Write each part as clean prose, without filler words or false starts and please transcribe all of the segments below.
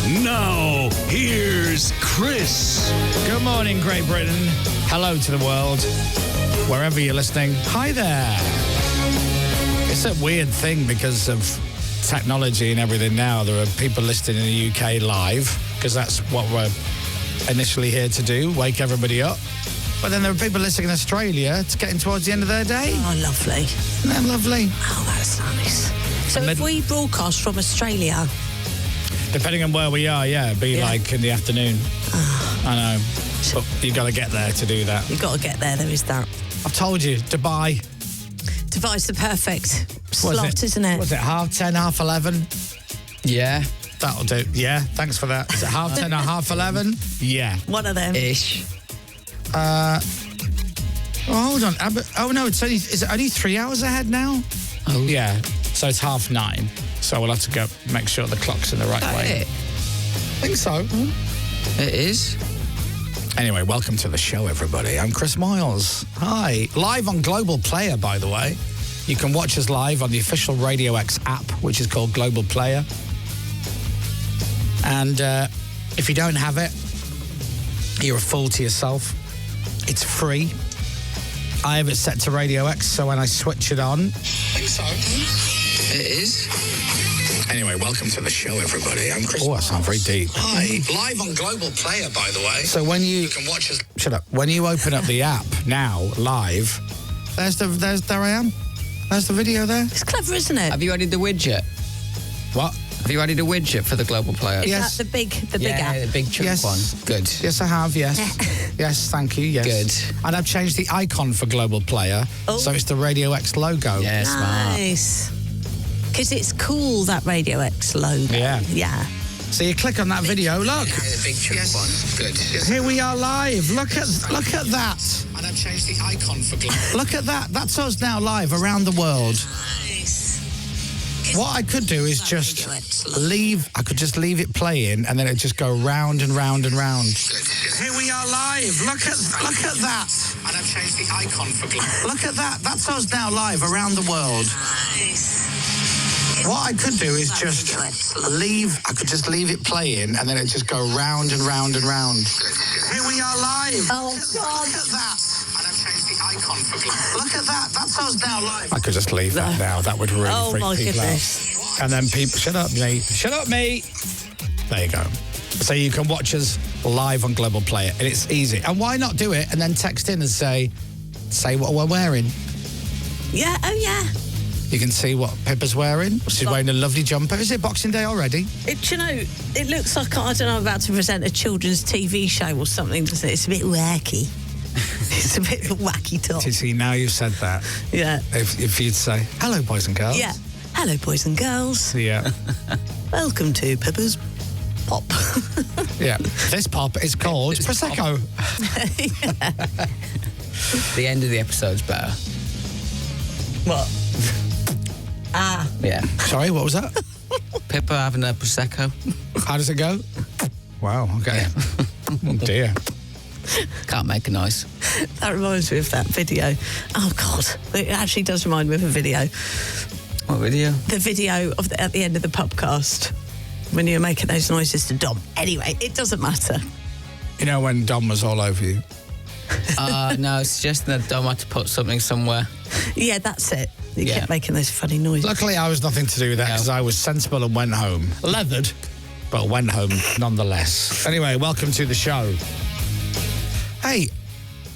Now, here's Chris. Good morning, Great Britain. Hello to the world. Wherever you're listening, hi there. It's a weird thing because of technology and everything now. There are people listening in the UK live because that's what we're initially here to do, wake everybody up. But then there are people listening in Australia. It's getting towards the end of their day. Oh, lovely. Isn't that lovely? Oh, that's nice. So if we broadcast from Australia... Depending on where we are, it'd be like in the afternoon. I know. But you've got to get there to do that. You've got to get there is that. I've told you, Dubai. Dubai's the perfect slot, isn't it? Was it 10:30, 11:30? Yeah. That'll do. Yeah, thanks for that. Is it 10:30 or 11:30? Yeah. One of them. Ish. Hold on. Oh, no, is it only 3 hours ahead now? Oh. Yeah, so it's 9:30. So we'll have to go make sure the clock's in the right way. It? I think so. It is. Anyway, welcome to the show, everybody. I'm Chris Moyles. Hi. Live on Global Player, by the way. You can watch us live on the official Radio X app, which is called Global Player. And if you don't have it, you're a fool to yourself. It's free. I have it set to Radio X, so when I switch it on... I think so. It is. Anyway, welcome to the show, everybody. I'm Chris. Oh, that sounds very deep. Hi. Live on Global Player, by the way. So when you can watch us... Shut up. When you open up the app now, live, there I am. There's the video there. It's clever, isn't it? Have you added the widget? What? Have you added a widget for the Global Player? Is Yes. that the big app? the big chunk one. Good. Yes, I have, yes. Yes, thank you, yes. Good. And I've changed the icon for Global Player, so it's the Radio X logo. Yeah, smart. Nice. Because it's cool, that Radio X logo. Yeah. Yeah. So you click on that video, look. The big chunk one. Good. Here we are live. Look at that. And I've changed the icon for Global. Look at that. That's us now live around the world. Nice. What I could do is just leave it playing and then it'd just go round and round and round. Here we are live. Look at that. And I've changed the icon for Global. Look at that. That's us now live around the world. Nice. What I could do is just leave it playing and then it'd just go round and round and round. Here we are live. Oh, God. Look at that. And I've changed the icon for Global. Look at that. That's us now live. I could just leave that now. That would really freak people out. And then people... Shut up, me. Shut up, me. There you go. So you can watch us live on Global Player. And it's easy. And why not do it and then text in and say what we're wearing? Yeah, oh, yeah. You can see what Pippa's wearing. She's wearing a lovely jumper. Is it Boxing Day already? It looks like, I don't know, I'm about to present a children's TV show or something, doesn't it? It's a bit wacky. It's a bit wacky talk. See, now you've said that. Yeah. If you'd say, hello, boys and girls. Yeah. Hello, boys and girls. Yeah. Welcome to Pippa's Pop. Yeah. This pop is called Prosecco. The end of the episode's better. What? Yeah. Sorry, what was that? Pippa having a Prosecco. How does it go? Wow, okay. Oh, dear. Can't make a noise. That reminds me of that video. Oh, God. It actually does remind me of a video. What video? The video of at the end of the pubcast when you were making those noises to Dom. Anyway, it doesn't matter. You know when Dom was all over you? No, suggesting that Dom had to put something somewhere. Yeah, that's it. You kept making those funny noises. Luckily, I was nothing to do with that because I was sensible and went home. Leathered, but went home nonetheless. Anyway, welcome to the show. Hey,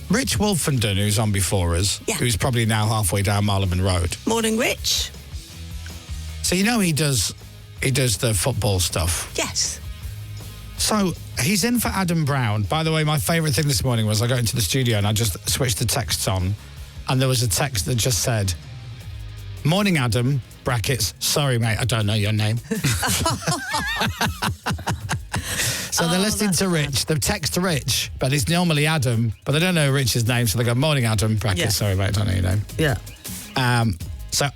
Rich Wolfenden, who's on before us, who's probably now halfway down Marylebone Road. Morning, Rich. So you know he does the football stuff. Yes. So he's in for Adam Brown. By the way, my favourite thing this morning was I got into the studio and I just switched the texts on, and there was a text that just said, "Morning, Adam, brackets, sorry, mate, I don't know your name." So they're listening to Rich. They've texted Rich, but it's normally Adam, but they don't know Rich's name, so they go, "Morning, Adam, brackets, sorry, mate, I don't know your name." Yeah. So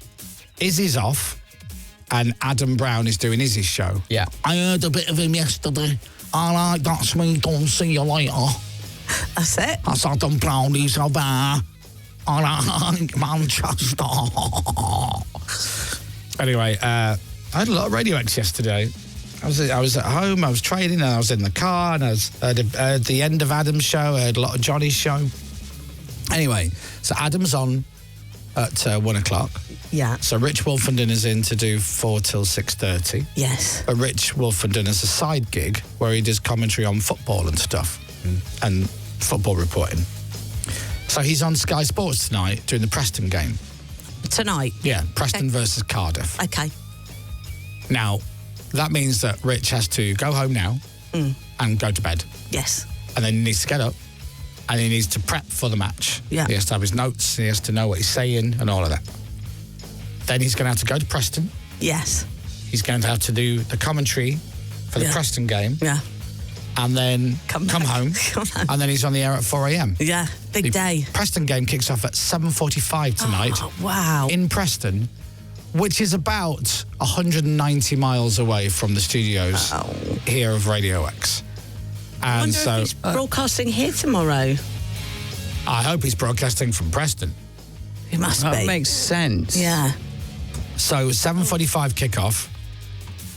Izzy's off, and Adam Brown is doing Izzy's show. Yeah. I heard a bit of him yesterday. All right, that's me, don't see you later. That's it. That's Adam Brown, he's over there. All right, Manchester. Anyway, I had a lot of Radio X yesterday. I was at home, I was training, and I was in the car, and I was heard the end of Adam's show, I heard a lot of Johnny's show. Anyway, so Adam's on at 1 o'clock. Yeah. So Rich Wolfenden is in to do 4 till 6:30. Yes. But Rich Wolfenden has a side gig where he does commentary on football and stuff and football reporting. So he's on Sky Sports tonight doing the Preston game. Tonight? Yeah, Preston versus Cardiff. Okay. Now, that means that Rich has to go home now and go to bed. Yes. And then he needs to get up and he needs to prep for the match. Yeah. He has to have his notes, he has to know what he's saying and all of that. Then he's going to have to go to Preston. Yes. He's going to have to do the commentary for the Preston game. Yeah. And then come home. And then he's on the air at 4 a.m. Yeah, big day. Preston game kicks off at 7:45 tonight. Oh, wow. In Preston, which is about 190 miles away from the studios here of Radio X. And I wonder so if he's broadcasting here tomorrow. I hope he's broadcasting from Preston. It must That be. makes sense. Yeah. So 7:45 kickoff,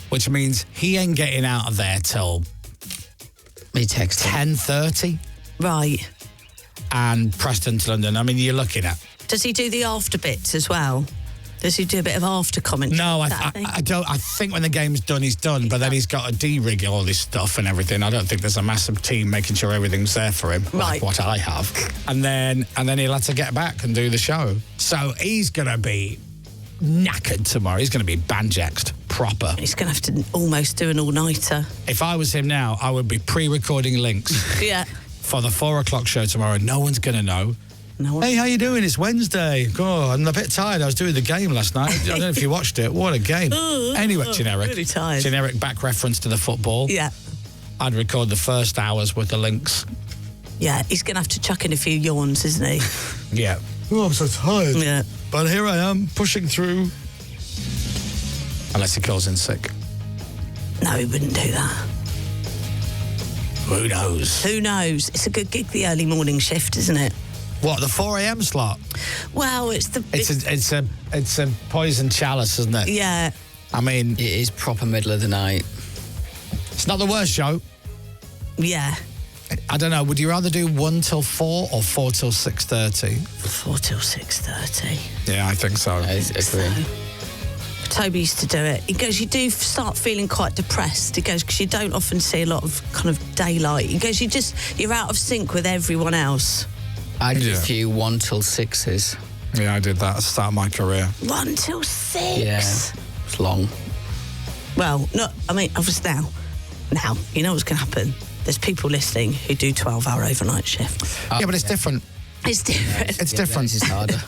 which means he ain't getting out of there till Me texting. 10:30. Right. And Preston to London. I mean, you're looking at. Does he do the after bits as well? Does he do a bit of after commentary? No, I don't. I think when the game's done, he's done. But then he's got to de-rig all this stuff and everything. I don't think there's a massive team making sure everything's there for him, like what I have. And then he'll have to get back and do the show. So he's gonna be knackered tomorrow. He's gonna be banjaxed proper. He's going to have to almost do an all-nighter. If I was him now, I would be pre-recording links Yeah. for the 4 o'clock show tomorrow. No one's gonna know. No one. Hey, how you doing? It's Wednesday. Oh, I'm a bit tired. I was doing the game last night. I don't know if you watched it. What a game. Anyway, generic. Really tired. Generic back reference to the football. Yeah. I'd record the first hours with the links. Yeah, he's going to have to chuck in a few yawns, isn't he? Yeah. Oh, I'm so tired. Yeah. But here I am, pushing through. Unless he calls in sick. No, he wouldn't do that. Who knows? Who knows? It's a good gig, the early morning shift, isn't it? What, the 4 a.m. slot? Well, it's the... It's a poison chalice, isn't it? Yeah. I mean... It is proper middle of the night. It's not the worst show. Yeah. I don't know, would you rather do 1 till 4 or 4 till 6:30? 4 till 6:30. Yeah, I think so. I agree. Toby used to do it. He goes, you do start feeling quite depressed. He goes, because you don't often see a lot of kind of daylight. He goes, you're out of sync with everyone else. I did Yeah. a few 1 till 6s. Yeah, I did that at the start of my career. 1 till 6? Yeah. It's long. Well, no, I mean, obviously now, you know what's going to happen? There's people listening who do 12-hour overnight shifts. Yeah, but it's different. It's different. It's different. This is harder.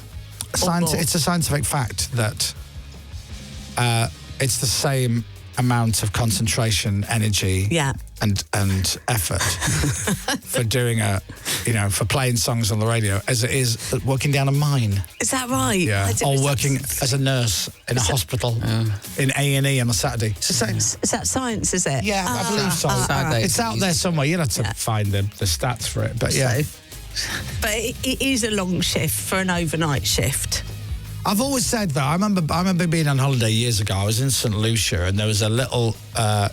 It's a scientific fact that it's the same amount of concentration, energy, Yeah. and effort for doing for playing songs on the radio as it is working down a mine. Is that right? Yeah, or working as a nurse in a hospital in A&E on a Saturday. It's the same. Is that science, is it? Yeah, I believe so. Saturday. It's out there somewhere. You'll have to find the stats for it, but yeah. But it is a long shift for an overnight shift. I've always said that. I remember being on holiday years ago. I was in St. Lucia and there was a little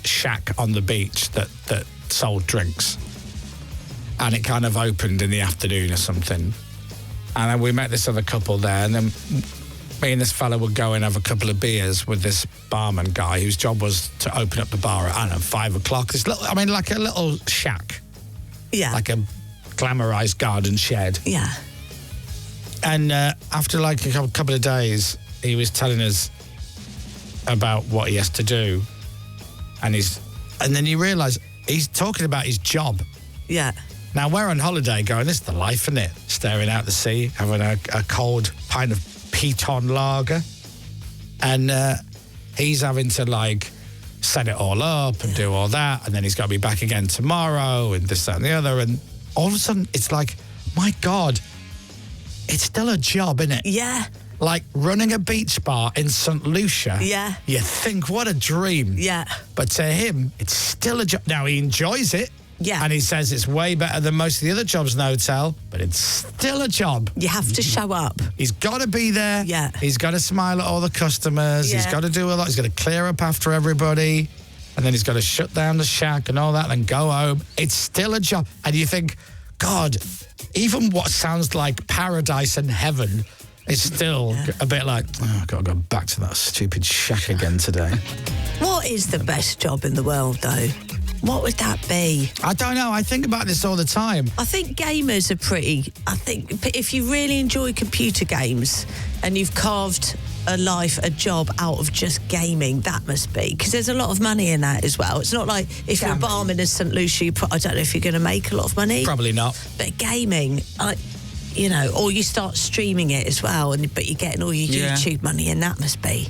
shack on the beach that sold drinks. And it kind of opened in the afternoon or something. And then we met this other couple there. And then me and this fella would go and have a couple of beers with this barman guy whose job was to open up the bar at, I don't know, 5 o'clock. Like a little shack. Yeah. Like a glamorized garden shed. Yeah. And after like a couple of days, he was telling us about what he has to do. And then you realise he's talking about his job. Yeah. Now, we're on holiday going, this is the life, isn't it? Staring out the sea, having a cold pint of Piton lager. And he's having to like set it all up and do all that. And then he's got to be back again tomorrow and this, that and the other. And all of a sudden, it's like, my God, it's still a job, isn't it? Yeah. Like running a beach bar in St. Lucia. Yeah. You think, what a dream. Yeah. But to him, it's still a job. Now, he enjoys it. Yeah. And he says it's way better than most of the other jobs in the hotel, but it's still a job. You have to show up. He's got to be there. Yeah. He's got to smile at all the customers. Yeah. He's got to do a lot. He's got to clear up after everybody. and then he's got to shut down the shack and all that, and go home. It's still a job. And you think, God, even what sounds like paradise and heaven is still a bit like, oh, I've got to go back to that stupid shack again today. What is the best job in the world, though? What would that be? I don't know. I think about this all the time. I think gamers are pretty... I think if you really enjoy computer games and you've carved a job out of just gaming, that must be. Because there's a lot of money in that as well. It's not like if you're a barman in St. Lucia, I don't know if you're going to make a lot of money. Probably not. But gaming, or you start streaming it as well, but you're getting all your YouTube money, and that must be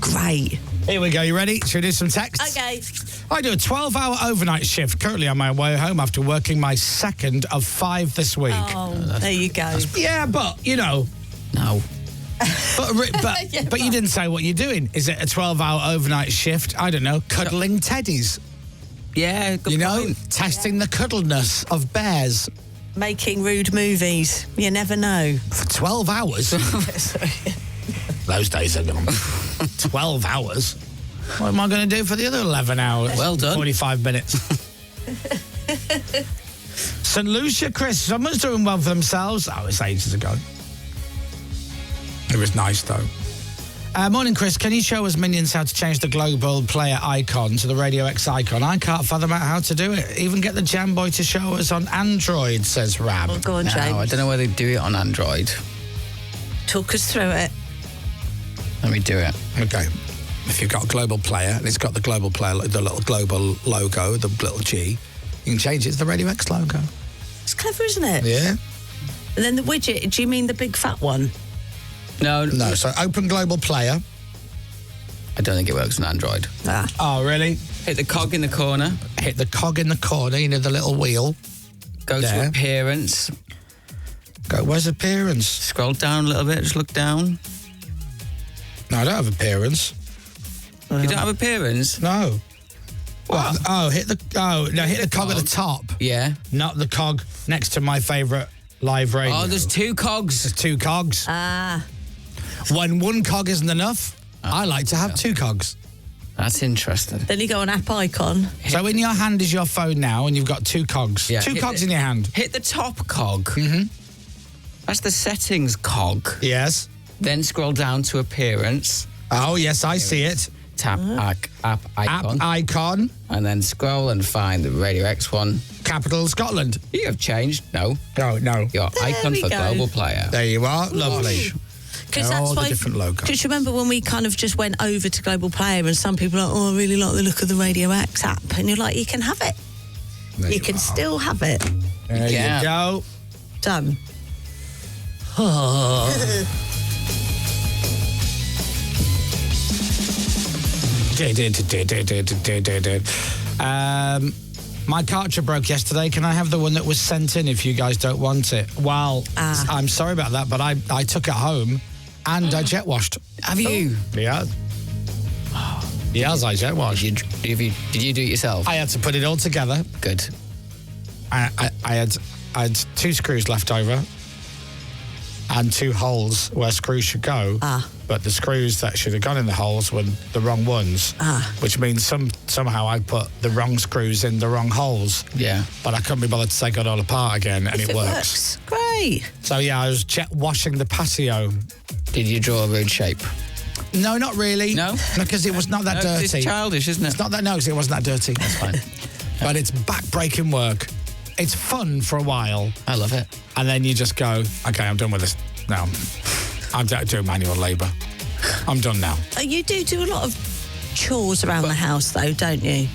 great. Here we go. You ready? Should we do some texts? Okay. I do a 12-hour overnight shift, currently on my way home after working my second of 5 this week. Oh, there you go. Yeah, but, No. But you didn't say what you're doing. Is it a 12-hour overnight shift? I don't know. Cuddling teddies. Yeah, good point. Testing the cuddleness of bears. Making rude movies. You never know. For 12 hours? Those days are gone. 12 hours? What am I going to do for the other 11 hours? Well done. 45 minutes. St. Lucia, Chris, someone's doing well for themselves. Oh, it's ages ago. It was nice, though. Morning, Chris. Can you show us minions how to change the global player icon to the Radio X icon? I can't fathom out how to do it. Even get the Jam Boy to show us on Android, says Rab. Well, go on, James. No, I don't know whether they do it on Android. Talk us through it. Let me do it. Okay. If you've got a global player, and it's got the global player, the little global logo, the little G, you can change it to the Radio X logo. It's clever, isn't it? Yeah. And then the widget, do you mean the big fat one? No, So open global player. I don't think it works on Android. Oh, really? Hit the cog in the corner. Hit the cog in the corner, the little wheel. Go there. to appearance. Where's appearance? Scroll down a little bit, just look down. No, I don't have appearance. You don't have appearance? No. What? Hit the cog at the top. Yeah. Not the cog next to my favourite live radio. Oh, there's 2 cogs. There's 2 cogs. Ah. When 1 cog isn't enough, I like to have 2 cogs. That's interesting. Then you go on app icon. So in your hand is your phone now, and you've got 2 cogs. Yeah, 2 cogs in your hand. Hit the top cog. Mm-hmm. That's the settings cog. Yes. Then scroll down to appearance. Oh, yes, I see it. Tap app icon. App icon. And then scroll and find the Radio X one. Capital Scotland. You have changed. No. No. Your icon we for go. global player. There you are. Lovely. Because They're that's all the why. different logos. Just remember when we kind of just went over to Global Player, and some people are like, "Oh, I really like the look of the Radio X app," and you're like, "You can have it. There You can are. still have it." There Yeah. you go. Done. My cartridge broke yesterday. Can I have the one that was sent in if you guys don't want it? Well, I'm sorry about that, but I took it home and I jet washed. Have you? Yeah. Yes, I jet washed. Did you do it yourself? I had to put it all together. Good. I had 2 screws left over and 2 holes where screws should go. But the screws that should have gone in the holes were the wrong ones. Which means somehow I put the wrong screws in the wrong holes. Yeah. But I couldn't be bothered to take it all apart again, and it works. Great. So yeah, I was jet washing the patio. Did you draw a rude shape? No, not really. No? Because it was not that No, dirty. it's childish, isn't it? It's not that, no, 'cause it wasn't that dirty. That's fine. But it's back-breaking work. It's fun for a while. I love it. And then you just go, okay, I'm done with this now. I'm doing manual labour. I'm done now. You do a lot of chores around the house, though, don't you?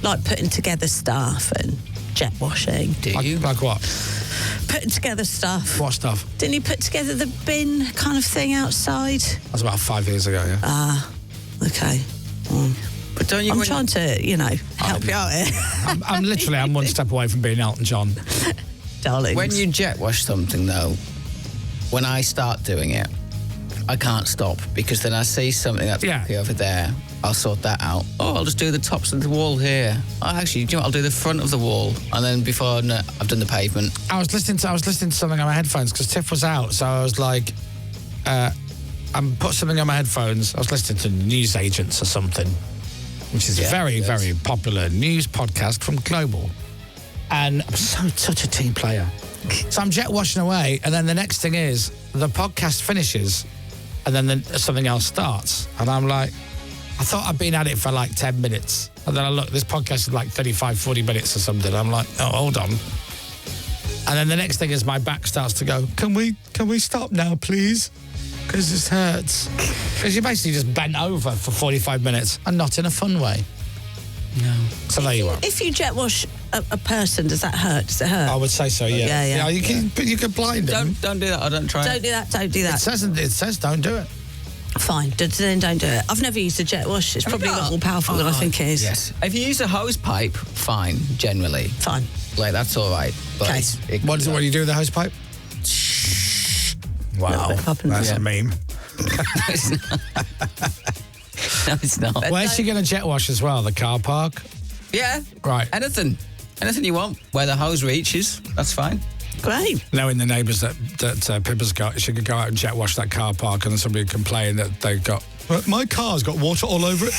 Like putting together stuff and jet washing. Do you? Like what? Putting together stuff. What stuff? Didn't you put together the bin kind of thing outside? That was about 5 years ago, yeah. Okay. But don't you? I'm trying to, help you out here. I'm one step away from being Elton John. Darling. When you jet wash something, though, when I start doing it, I can't stop because then I see something that's over there. I'll sort that out. Oh, I'll just do the tops of the wall here. Oh, actually, do you know what? I'll do the front of the wall, and then before I've done the pavement. I was listening to something on my headphones because Tiff was out, so I was like, I put something on my headphones. I was listening to news agents or something, which is a very popular news podcast from Global. And I'm such a team player. So I'm jet washing away, and then the next thing is the podcast finishes, and then something else starts. And I'm like, I thought I'd been at it for like 10 minutes. And then I look, this podcast is like 35, 40 minutes or something. I'm like, oh, hold on. And then the next thing is my back starts to go, can we stop now, please? Because this hurts. Because you basically just bent over for 45 minutes and not in a fun way. No. So there you are. If you jet wash a person, does that hurt? Does it hurt? I would say so, yeah. Yeah. You can blind them. Don't do that. I don't try. Don't do that. It says don't do it. Fine, then don't do it. I've never used a jet wash. It's probably not more powerful than I think it is. Yes. If you use a hose pipe, fine, generally. Fine. Like, that's all right. But Okay. What do you do with the hose pipe? Wow, that's a meme. No, it's not. Where's she going to jet wash as well? The car park? Yeah. Right. Anything you want. Where the hose reaches, that's fine. Great. Knowing the neighbours that Pippa's got, she could go out and jet wash that car park and then somebody would complain that they've got... My car's got water all over it.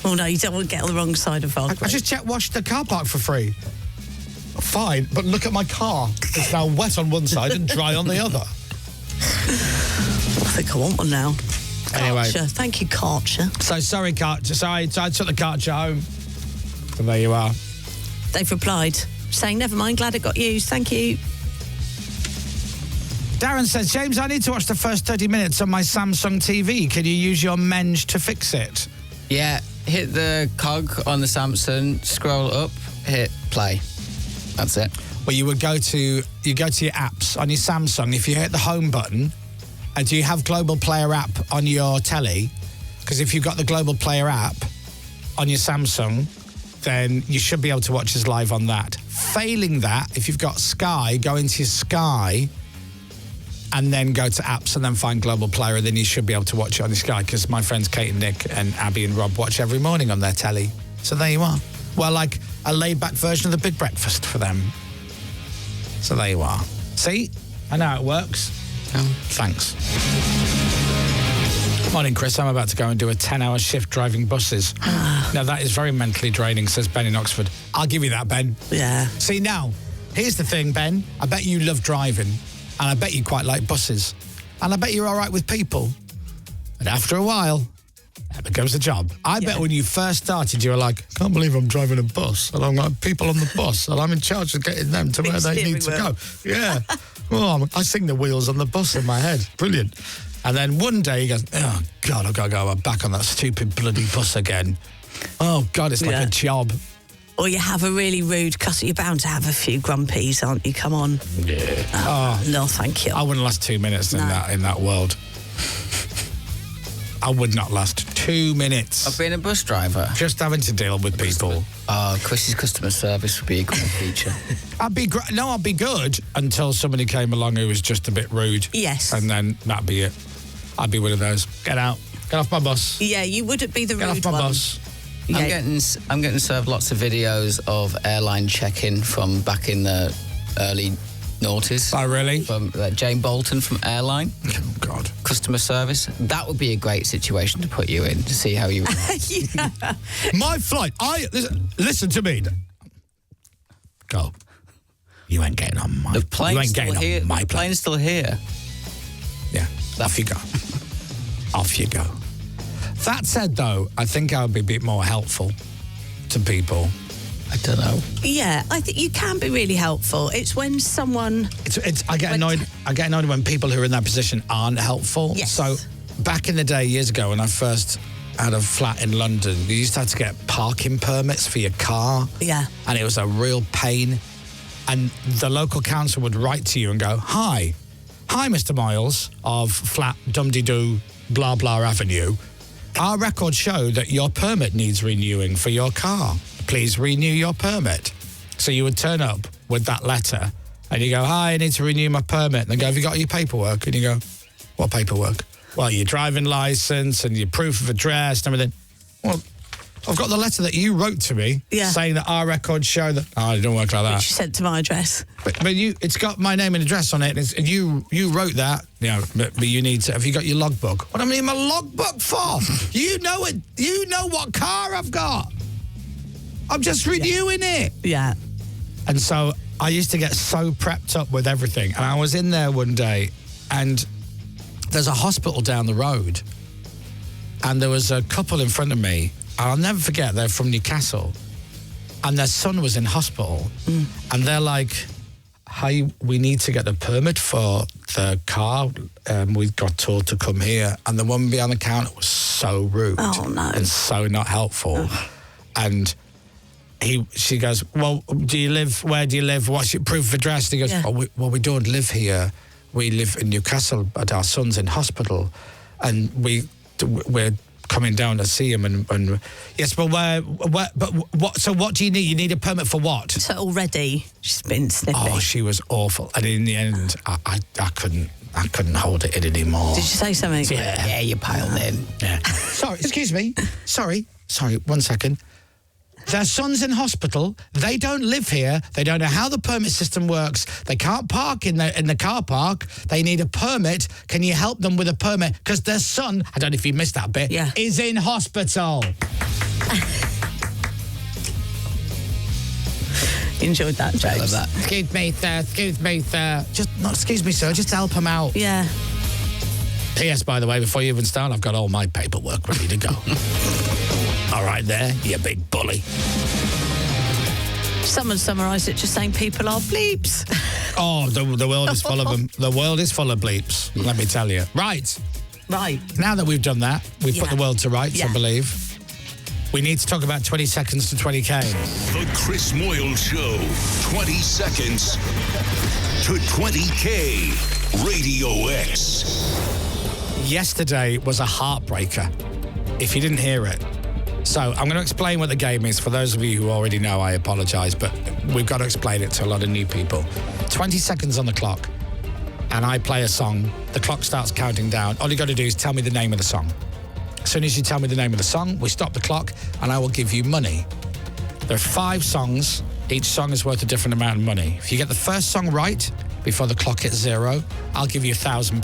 Oh, no, you don't want to get on the wrong side of our... I just jet washed the car park for free. Fine, but look at my car. It's now wet on one side and dry on the other. I think I want one now. Anyway. Karcher. Thank you, Karcher. So sorry, Karcher. Sorry, so I took the Karcher home. So there you are. They've replied, saying, never mind, glad it got used. Thank you. Darren says, James, I need to watch the first 30 minutes on my Samsung TV. Can you use your Menge to fix it? Yeah, hit the cog on the Samsung, scroll up, hit play. That's it. Well, you go to your apps on your Samsung. If you hit the home button, and do you have Global Player app on your telly? Because if you've got the Global Player app on your Samsung, then you should be able to watch us live on that. Failing that, if you've got Sky, go into your Sky and then go to apps and then find Global Player, and then you should be able to watch it on your Sky, because my friends Kate and Nick and Abby and Rob watch every morning on their telly. So there you are. Well, like a laid-back version of the Big Breakfast for them. So there you are. See? I know how it works. Thanks. Morning, Chris. I'm about to go and do a 10-hour shift driving buses. Now, that is very mentally draining, says Ben in Oxford. I'll give you that, Ben. Yeah. See, now, here's the thing, Ben. I bet you love driving, and I bet you quite like buses. And I bet you're all right with people. And after a while, that becomes a job. I bet when you first started, you were like, can't believe I'm driving a bus, and I've got people on the bus, and I'm in charge of getting them to where they need to go. Yeah. Well, I sing the wheels on the bus in my head. Brilliant. And then one day he goes, oh, God, I've got to go back on that stupid bloody bus again. Oh, God, it's like a job. Or you have a really rude customer. You're bound to have a few grumpies, aren't you? Come on. Yeah. No, thank you. I wouldn't last 2 minutes in that world. I would not last 2 minutes. I've been a bus driver. Just having to deal with people. Chris's customer service would be a great feature. I'd be good until somebody came along who was just a bit rude. Yes. And then that'd be it. I'd be one of those. Get out. Get off my bus. Yeah, you wouldn't be the rude one. Get off my bus. Yeah. I'm getting served lots of videos of airline check-in from back in the early noughties. Oh, really? From Jane Bolton from Airline. Oh, God. Customer service. That would be a great situation to put you in, to see how you react. Yeah. My flight. Listen to me. Go. You ain't getting on my... The plane's still here. On my the plane's still here. Yeah. Off you go. Off you go. That said, though, I think I would be a bit more helpful to people. I don't know. Yeah, I think you can be really helpful. It's when someone... I get annoyed when people who are in that position aren't helpful. Yes. So back in the day, years ago, when I first had a flat in London, you used to have to get parking permits for your car. Yeah. And it was a real pain. And the local council would write to you and go, Hi, Mr. Moyles of flat Dum-de-Doo blah blah Avenue. Our records show that your permit needs renewing for your car. Please renew your permit. So you would turn up with that letter and you go, hi, I need to renew my permit. And they go, have you got your paperwork? And you go, what paperwork? Well, your driving license and your proof of address and everything. Well, I've got the letter that you wrote to me saying that our records show that... Oh, it don't work like that. Which you sent to my address. But it's got my name and address on it. And you wrote that. But you need to... Have you got your logbook? What do I need my logbook for? You know it. You know what car I've got. I'm just renewing it. Yeah. And so I used to get so prepped up with everything. And I was in there one day and there's a hospital down the road. And there was a couple in front of me. I'll never forget, they're from Newcastle. And their son was in hospital. And they're like, hey, we need to get a permit for the car. We got told to come here. And the woman behind the counter was so rude. Oh, no. And so not helpful. And she goes, well, where do you live? What's your proof of address? And he goes, we don't live here. We live in Newcastle, but our son's in hospital. And we're coming down to see him and yes, but what do you need? You need a permit for what? So already she's been snippy. Oh, she was awful. And in the end, I couldn't hold it in anymore. Did you say something? Yeah, you piled in. Yeah. Sorry, excuse me. Sorry, 1 second. Their son's in hospital. They don't live here. They don't know how the permit system works. They can't park in the car park. They need a permit. Can you help them with a permit? Because their son, I don't know if you missed that bit, is in hospital. Enjoyed that, James. I love that. Excuse me, sir. Excuse me, sir. Not excuse me, sir. Just help him out. Yeah. P.S. by the way, before you even start, I've got all my paperwork ready to go. All right there, you big bully. Someone summarised it just saying people are bleeps. Oh, the world is full of them. The world is full of bleeps, let me tell you. Right. Now that we've done that, we've put the world to rights, I believe. We need to talk about 20 seconds to 20K. The Chris Moyles Show. 20 seconds to 20K. Radio X. Yesterday was a heartbreaker, if you didn't hear it. So I'm going to explain what the game is. For those of you who already know, I apologise, but we've got to explain it to a lot of new people. 20 seconds on the clock, and I play a song. The clock starts counting down. All you got to do is tell me the name of the song. As soon as you tell me the name of the song, we stop the clock, and I will give you money. There are 5 songs. Each song is worth a different amount of money. If you get the first song right before the clock hits 0, I'll give you £1,000.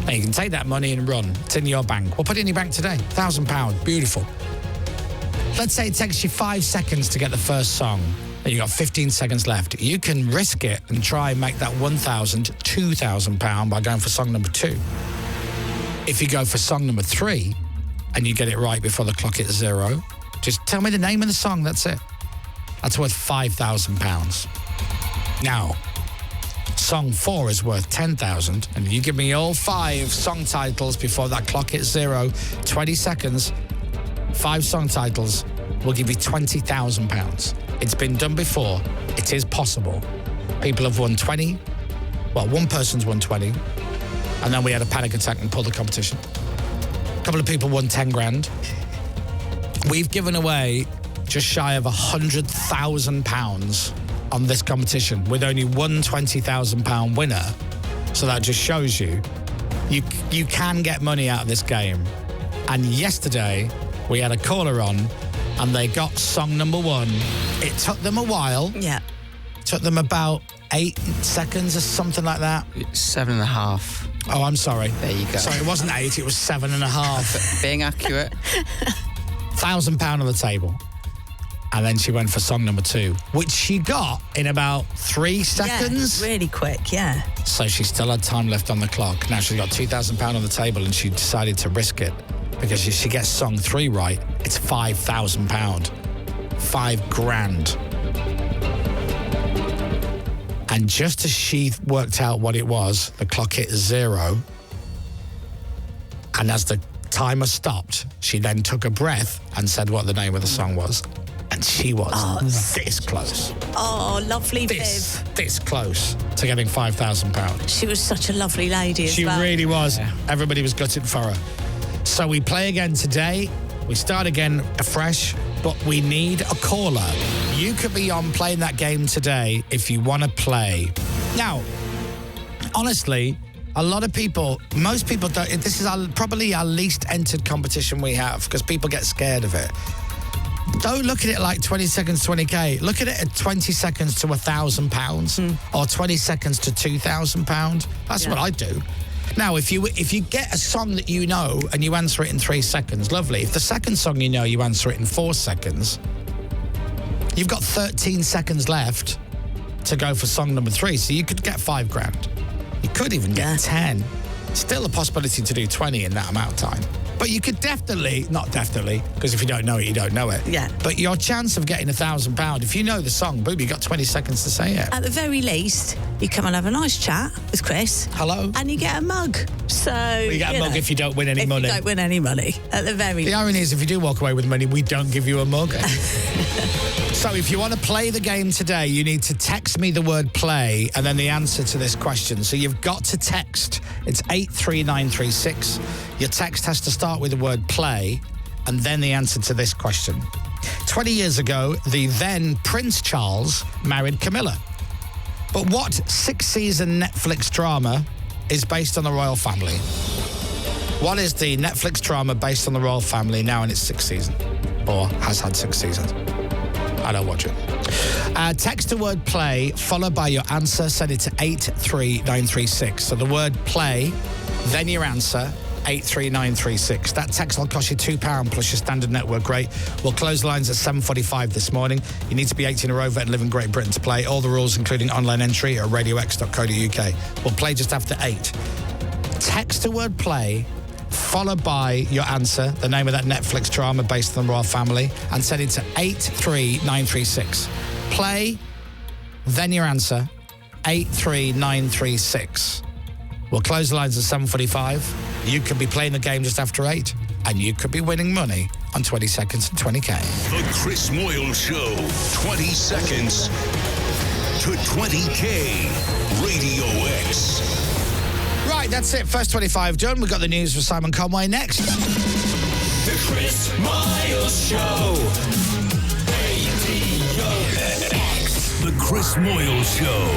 Now you can take that money and run. It's in your bank. We'll put it in your bank today. £1,000. Beautiful. Let's say it takes you 5 seconds to get the first song, and you've got 15 seconds left. You can risk it and try and make that £1,000 by going for song number 2. If you go for song number 3 and you get it right before the clock hits 0, just tell me the name of the song, that's it. That's worth £5,000. Now, song 4 is worth £10,000, and you give me all 5 song titles before that clock hits 0, 20 seconds, 5 song titles will give you £20,000. It's been done before. It is possible. People have won 20. Well, one person's won 20. And then we had a panic attack and pulled the competition. A couple of people won 10 grand. We've given away just shy of £100,000 on this competition with only one £20,000 winner. So that just shows you can get money out of this game. And yesterday, we had a caller on, and they got song number 1. It took them a while. Yeah. It took them about 8 seconds or something like that. 7.5. Oh, I'm sorry. There you go. Sorry, it wasn't 8, it was 7.5. Being accurate. £1,000 on the table. And then she went for song number 2, which she got in about 3 seconds. Yeah, really quick, yeah. So she still had time left on the clock. Now she's got £2,000 on the table, and she decided to risk it. Because if she gets song 3 right, it's £5,000. 5 grand. And just as she worked out what it was, the clock hit 0. And as the timer stopped, she then took a breath and said what the name of the song was. And she was this close. Oh, lovely Viv. This close to getting £5,000. She was such a lovely lady as well. She really was. Yeah. Everybody was gutted for her. So we play again today. We start again afresh, but we need a caller. You could be on playing that game today if you want to play. Now, honestly, a lot of people, most people don't. This is probably our least entered competition we have because people get scared of it. Don't look at it like 20 seconds, 20k. Look at it at 20 seconds to £1,000 or 20 seconds to £2,000. That's what I do. Now, if you get a song that you know and you answer it in 3 seconds, lovely. If the second song you know, you answer it in 4 seconds, you've got 13 seconds left to go for song number 3. So you could get £5,000. You could even get 10. Still a possibility to do 20 in that amount of time. But you could not definitely, because if you don't know it, you don't know it. Yeah. But your chance of getting £1,000, if you know the song, boom, you got 20 seconds to say it. At the very least, you come and have a nice chat with Chris. Hello. And you get a mug. So you get a mug if you don't win any money. If you don't win any money, at the very least. The irony is, if you do walk away with money, we don't give you a mug. So if you want to play the game today, you need to text me the word play and then the answer to this question. So you've got to text. It's 83936. Your text has to start with the word play and then the answer to this question. 20 years ago, the then Prince Charles married Camilla. But what 6-season Netflix drama is based on the royal family? What is the Netflix drama based on the royal family now in its 6th season? Or has had 6 seasons? I don't watch it. Text the word play, followed by your answer. Send it to 83936. So the word play, then your answer, 83936. That text will cost you £2 plus your standard network rate. We'll close lines at 7:45 this morning. You need to be 18 or over and live in Great Britain to play. All the rules, including online entry, are radiox.co.uk. We'll play just after 8. Text the word play, followed by your answer, the name of that Netflix drama based on the royal family, and send it to 83936. Play, then your answer, 83936. We'll close the lines at 7:45. You could be playing the game just after 8, and you could be winning money on 20 seconds and 20k. The Chris Moyles Show, 20 seconds to 20k, Radio X. Right, that's it. First 25 done. We've got the news with Simon Conway next. The Chris Moyles Show. Radio X. The Chris Moyles Show.